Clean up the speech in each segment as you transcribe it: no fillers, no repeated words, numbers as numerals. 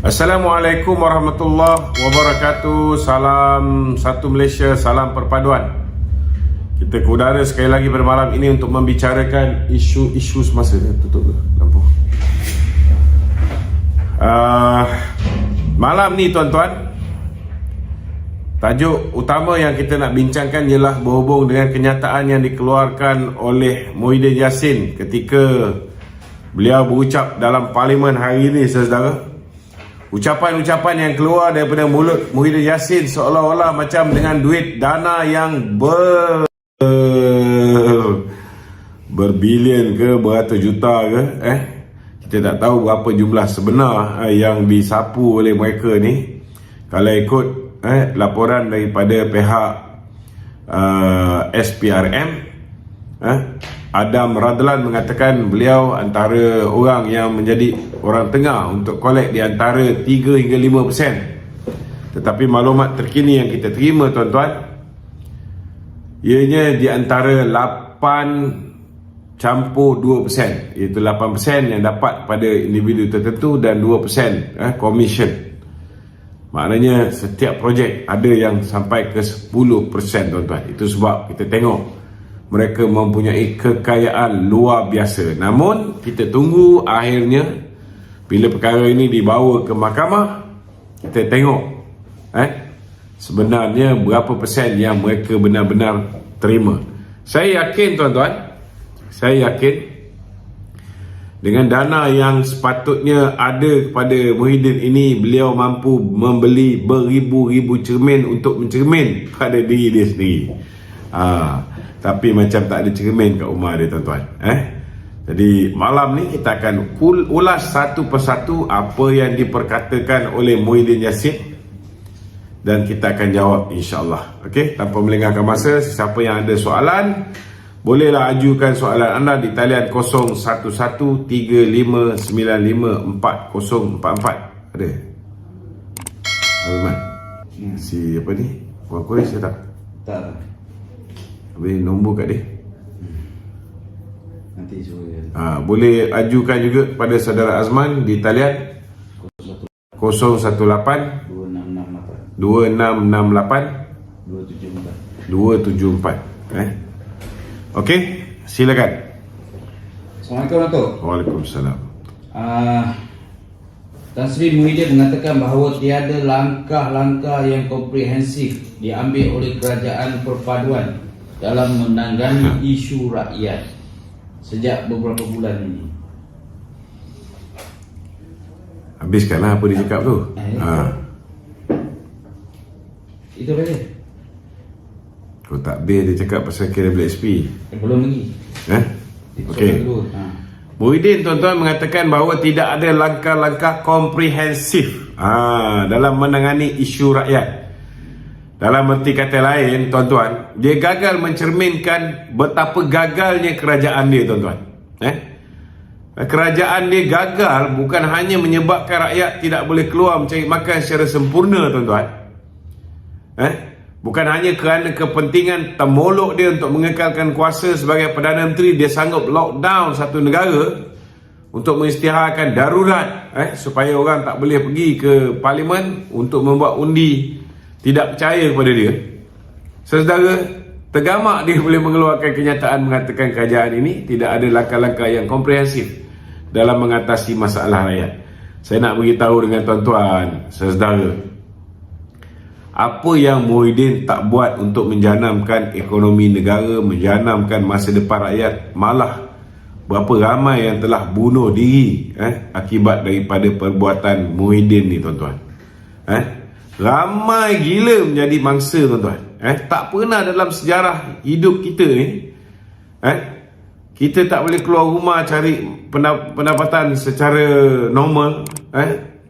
Assalamualaikum warahmatullahi wabarakatuh. Salam satu Malaysia, salam perpaduan. Kita ke udara sekali lagi pada malam ini untuk membicarakan isu-isu semasa. Tutup lampu. Malam ni tuan-tuan, tajuk utama yang kita nak bincangkan ialah berhubung dengan kenyataan yang dikeluarkan oleh Muhyiddin Yassin ketika beliau berucap dalam parlimen hari ini, saudara. Ucapan-ucapan yang keluar daripada mulut Muhyiddin Yassin seolah-olah macam dengan duit dana yang berbilion ke beratus juta ke, kita tak tahu berapa jumlah sebenar yang disapu oleh mereka ni. Kalau ikut laporan daripada pihak SPRM, Adam Radlan mengatakan beliau antara orang yang menjadi orang tengah untuk kolek di antara 3 hingga 5%. Tetapi maklumat terkini yang kita terima, tuan-tuan, ianya di antara 8 campur 2%, iaitu 8% yang dapat pada individu tertentu dan 2% commission. Maknanya setiap projek ada yang sampai ke 10%, tuan-tuan. Itu sebab kita tengok mereka mempunyai kekayaan luar biasa. Namun kita tunggu akhirnya bila perkara ini dibawa ke mahkamah, kita tengok sebenarnya berapa persen yang mereka benar-benar terima. Saya yakin, tuan-tuan, saya yakin dengan dana yang sepatutnya ada kepada Muhyiddin ini, beliau mampu membeli beribu-ribu cermin untuk mencermin pada diri dia sendiri. Tapi macam tak ada cermin kat rumah dia, tuan-tuan. Jadi malam ni kita akan ulas satu persatu apa yang diperkatakan oleh Muhyiddin Yassin, dan kita akan jawab, insya-Allah. Okey, tanpa melengahkan masa, siapa yang ada soalan bolehlah ajukan soalan anda di talian 011359540044. Ada Azman? Si apa ni? Orang Korea saya tak? Tak. Habis nombor kat dia. Nanti suruh. Boleh ajukan juga kepada saudara Azman di talian 018 2668 274. Okey, silakan. Assalamualaikum, Datuk. Waalaikumsalam. Tan Sri Muhyiddin mengatakan bahawa tiada langkah-langkah yang komprehensif diambil oleh kerajaan perpaduan dalam menangani isu rakyat sejak beberapa bulan ini. Habiskanlah apa dia cakap tu. Itu apa dia? Kalau tak habis dia cakap pasal KWSP. Belum lagi. Okey. Muhyiddin, tuan-tuan, mengatakan bahawa tidak ada langkah-langkah komprehensif dalam menangani isu rakyat. Dalam erti kata lain, tuan-tuan, dia gagal mencerminkan betapa gagalnya kerajaan dia, tuan-tuan. Kerajaan dia gagal bukan hanya menyebabkan rakyat tidak boleh keluar mencari makan secara sempurna, tuan-tuan. Bukan hanya kerana kepentingan temolok dia untuk mengekalkan kuasa sebagai Perdana Menteri, dia sanggup lockdown satu negara untuk mengisytiharkan darurat supaya orang tak boleh pergi ke parlimen untuk membuat undi tidak percaya kepada dia. Saudara, tergamak dia boleh mengeluarkan kenyataan mengatakan kerajaan ini tidak ada langkah-langkah yang komprehensif dalam mengatasi masalah rakyat. Saya nak beritahu dengan tuan-tuan, saudara, apa yang Muhyiddin tak buat untuk menjanamkan ekonomi negara, menjanamkan masa depan rakyat, malah berapa ramai yang telah bunuh diri akibat daripada perbuatan Muhyiddin ni, tuan-tuan. Ramai gila menjadi mangsa, tuan-tuan. Tak pernah dalam sejarah hidup kita ni kita tak boleh keluar rumah cari pendapatan secara normal,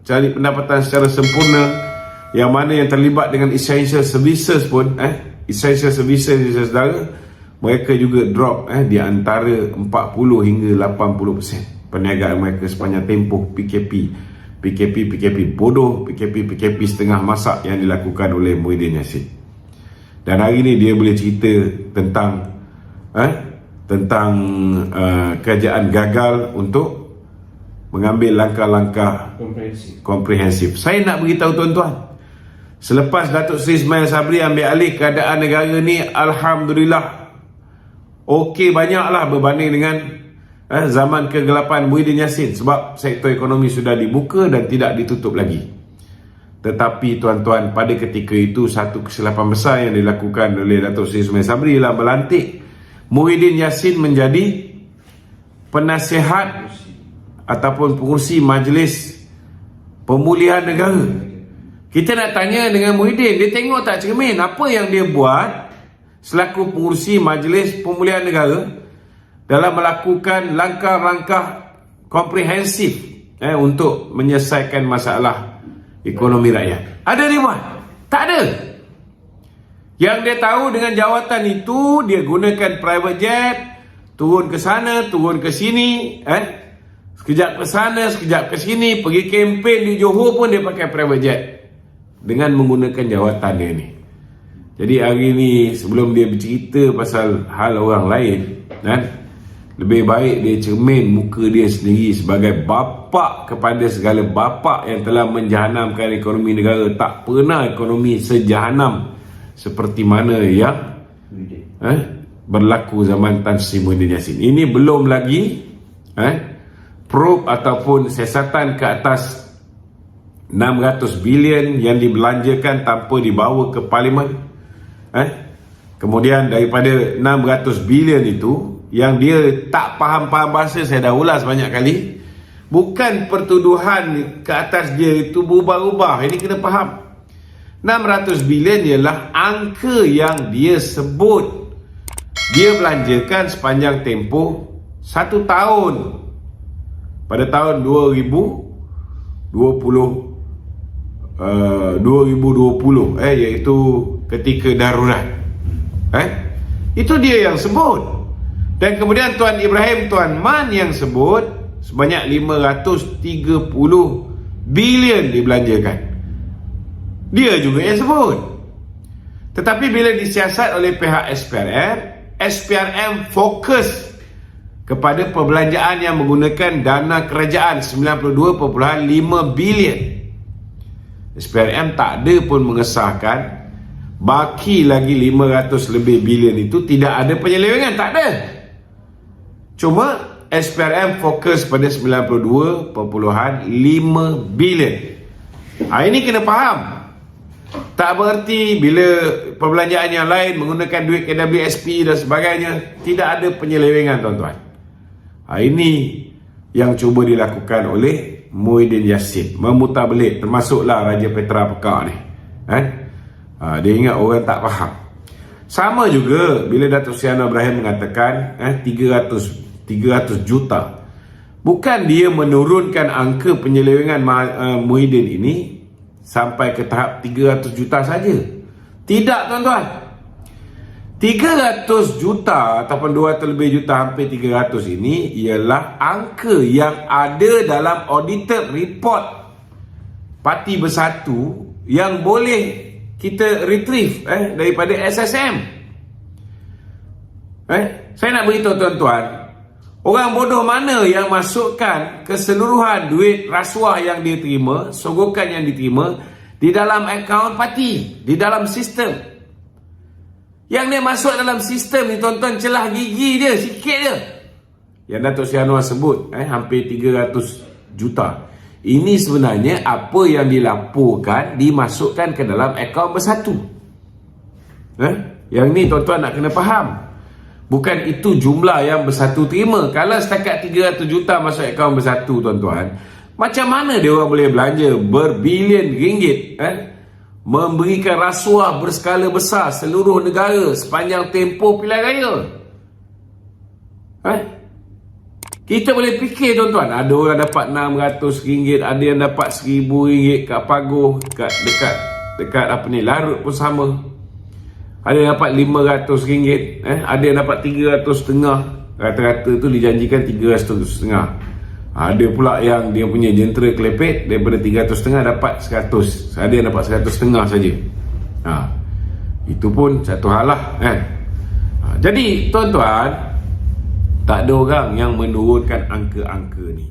cari pendapatan secara sempurna, yang mana yang terlibat dengan essential services pun, essential services ni, saudara, mereka juga drop di antara 40 hingga 80% perniagaan mereka sepanjang tempoh PKP bodoh, PKP setengah masak yang dilakukan oleh Muhyiddin Yassin. Dan hari ni dia boleh cerita tentang kerajaan gagal untuk mengambil langkah-langkah komprehensif. Saya nak beritahu tuan-tuan, selepas Datuk Seri Ismail Sabri ambil alih keadaan negara ni, alhamdulillah okey banyaklah berbanding dengan zaman kegelapan Muhyiddin Yassin, sebab sektor ekonomi sudah dibuka dan tidak ditutup lagi. Tetapi tuan-tuan, pada ketika itu satu kesilapan besar yang dilakukan oleh Datuk Seri Ismail Sabri ialah melantik Muhyiddin Yassin menjadi penasihat ataupun pengurusi Majlis Pemulihan Negara. Kita nak tanya dengan Muhyiddin, dia tengok tak cermin apa yang dia buat selaku pengurusi Majlis Pemulihan Negara dalam melakukan langkah-langkah komprehensif untuk menyelesaikan masalah ekonomi rakyat. Ada dia buat? Tak ada. Yang dia tahu dengan jawatan itu, dia gunakan private jet, turun ke sana, turun ke sini, sekejap ke sana, sekejap ke sini, pergi kempen di Johor pun dia pakai private jet dengan menggunakan jawatan dia ni. Jadi hari ni sebelum dia bercerita pasal hal orang lain, lebih baik dia cermin muka dia sendiri sebagai bapa kepada segala bapa yang telah menjahanamkan ekonomi negara. Tak pernah ekonomi sejahanam seperti mana yang berlaku zaman Tan Sri Muhyiddin Yassin. Ini belum lagi probe ataupun siasatan ke atas 600 bilion yang dibelanjakan tanpa dibawa ke Parlimen. Kemudian daripada 600 bilion itu, yang dia tak faham-faham bahasa, saya dah ulas banyak kali, bukan pertuduhan ke atas dia itu berubah-ubah. Ini kena faham. 600 bilion ialah angka yang dia sebut dia belanjakan sepanjang tempoh 1 tahun. Pada tahun 2020 iaitu ketika darurat. Itu dia yang sebut. Dan kemudian Tuan Ibrahim Tuan Man yang sebut sebanyak 530 bilion dibelanjakan. Dia juga yang sebut. Tetapi bila disiasat oleh pihak SPRM fokus kepada perbelanjaan yang menggunakan dana kerajaan 92.5 bilion. SPRM tak ada pun mengesahkan baki lagi 500 lebih bilion itu tidak ada penyelewengan, tak ada. Cuma SPRM fokus pada 92.5 bilion. Ini kena faham. Tak bererti bila perbelanjaan yang lain menggunakan duit KWSP dan sebagainya tidak ada penyelewengan, tuan-tuan. Ini yang cuba dilakukan oleh Muhyiddin Yassin, memutarbelit, termasuklah Raja Petra Pekak ni. Dia ingat orang tak faham. Sama juga bila Datuk Seri Anwar Ibrahim mengatakan 300 juta. Bukan dia menurunkan angka penyelewengan Muhyiddin ini sampai ke tahap 300 juta saja. Tidak, tuan-tuan. 300 juta ataupun 200 lebih juta, hampir 300 ini ialah angka yang ada dalam audited report Parti Bersatu yang boleh kita retrieve daripada SSM. Saya nak beritahu tuan-tuan, orang bodoh mana yang masukkan keseluruhan duit rasuah yang dia terima, sogokan yang diterima di dalam akaun parti, di dalam sistem. Yang dia masuk dalam sistem ni, tuan-tuan, celah gigi dia sikit je. Yang Datuk Seri Anwar sebut hampir 300 juta. Ini sebenarnya apa yang dilaporkan dimasukkan ke dalam akaun Bersatu. Yang ni tuan-tuan nak kena faham. Bukan itu jumlah yang Bersatu terima. Kalau setakat 300 juta masuk akaun Bersatu, tuan-tuan, macam mana dia orang boleh belanja berbilion ringgit, memberikan rasuah berskala besar seluruh negara sepanjang tempoh pilihan raya? Kita boleh fikir, tuan-tuan, ada orang dapat RM600, ada yang dapat RM1,000 kat Pagoh, dekat apa ni, Larut pun sama. Ada yang dapat RM500, ada yang dapat RM300.5. Rata-rata tu dijanjikan RM300.5. Ada pula yang dia punya jentera kelepek, daripada RM300.5 dapat RM100. Ada yang dapat RM100.5 saja. Itu pun satu hal lah, Jadi tuan-tuan, tak ada orang yang menurunkan angka-angka ni.